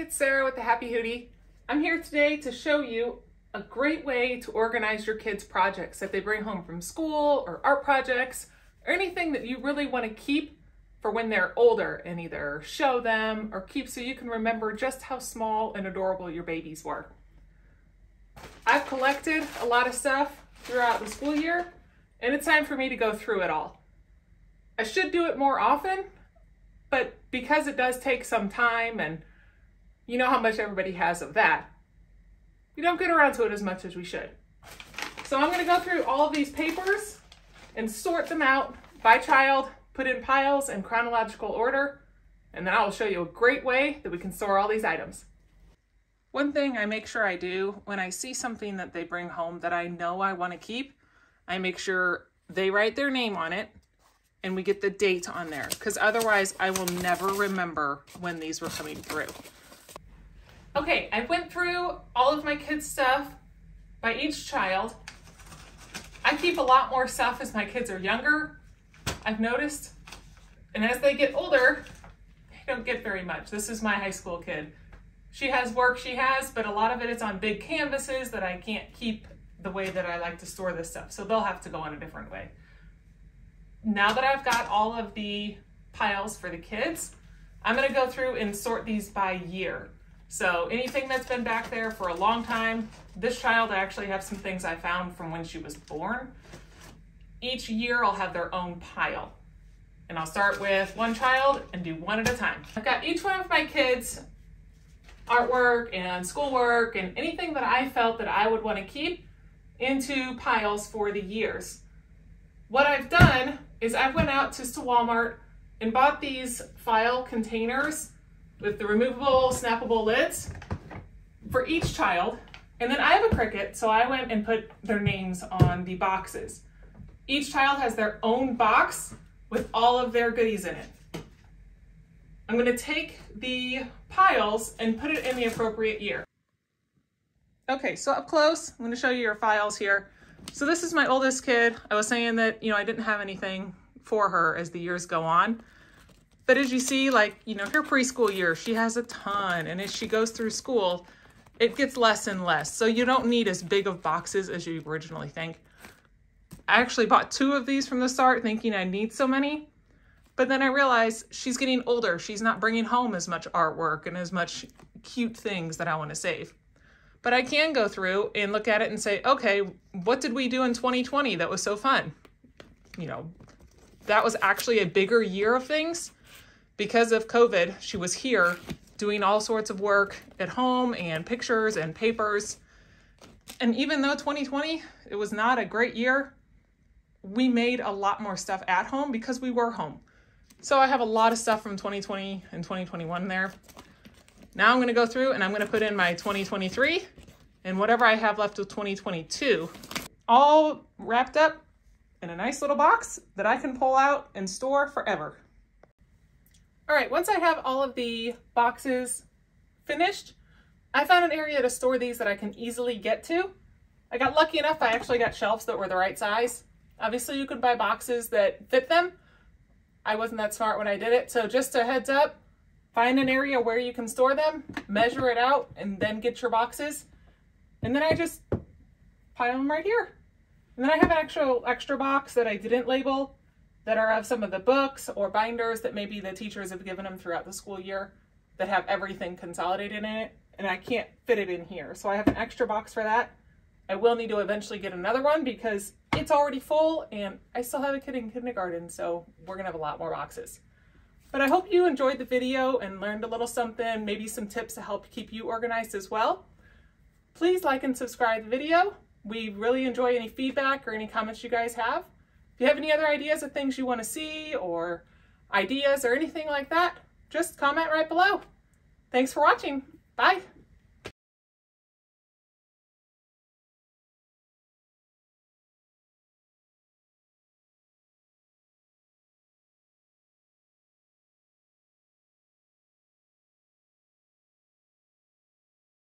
it's Sarah with the Happy Hootie. I'm here today to show you a great way to organize your kids' projects that they bring home from school or art projects or anything that you really want to keep for when they're older and either show them or keep so you can remember just how small and adorable your babies were. I've collected a lot of stuff throughout the school year and it's time for me to go through it all. I should do it more often, but because it does take some time and you know how much everybody has of that, we don't get around to it as much as we should. So I'm going to go through all of these papers and sort them out by child, put in piles in chronological order, and then I'll show you a great way that we can store all these items. One thing I make sure I do when I see something that they bring home that I know I want to keep, I make sure they write their name on it and we get the date on there, because otherwise I will never remember when these were coming through. Okay, I went through all of my kids' stuff by each child. I keep a lot more stuff as my kids are younger, I've noticed. And as they get older, they don't get very much. This is my high school kid. She has work she has, but a lot of it is on big canvases that I can't keep the way that I like to store this stuff. So they'll have to go on a different way. Now that I've got all of the piles for the kids, I'm gonna go through and sort these by year. So anything that's been back there for a long time, this child, I actually have some things I found from when she was born. Each year I'll have their own pile. And I'll start with one child and do one at a time. I've got each one of my kids' artwork and schoolwork and anything that I felt that I would want to keep into piles for the years. What I've done is I went out to Walmart and bought these file containers with the removable, snappable lids for each child. And then I have a Cricut, so I went and put their names on the boxes. Each child has their own box with all of their goodies in it. I'm gonna take the piles and put it in the appropriate year. Okay, so up close, I'm gonna show you your files here. So this is my oldest kid. I was saying that, I didn't have anything for her as the years go on. But as you see, her preschool year, she has a ton. And as she goes through school, it gets less and less. So you don't need as big of boxes as you originally think. I actually bought 2 of these from the start thinking I need so many. But then I realized she's getting older. She's not bringing home as much artwork and as much cute things that I want to save. But I can go through and look at it and say, okay, what did we do in 2020 that was so fun? That was actually a bigger year of things. Because of COVID, she was here doing all sorts of work at home and pictures and papers. And even though 2020, it was not a great year, we made a lot more stuff at home because we were home. So I have a lot of stuff from 2020 and 2021 there. Now I'm going to go through and I'm going to put in my 2023 and whatever I have left of 2022, all wrapped up in a nice little box that I can pull out and store forever. All right, once I have all of the boxes finished, I found an area to store these that I can easily get to. I got lucky enough, I actually got shelves that were the right size. Obviously you could buy boxes that fit them. I wasn't that smart when I did it, so just a heads up, find an area where you can store them, measure it out, and then get your boxes. And then I just pile them right here. And then I have an actual extra box that I didn't label that are of some of the books or binders that maybe the teachers have given them throughout the school year that have everything consolidated in it, and I can't fit it in here. So I have an extra box for that. I will need to eventually get another one because it's already full and I still have a kid in kindergarten, so we're gonna have a lot more boxes. But I hope you enjoyed the video and learned a little something, maybe some tips to help keep you organized as well. Please like and subscribe the video. We really enjoy any feedback or any comments you guys have. If you have any other ideas of things you want to see or ideas or anything like that, just comment right below. Thanks for watching. Bye.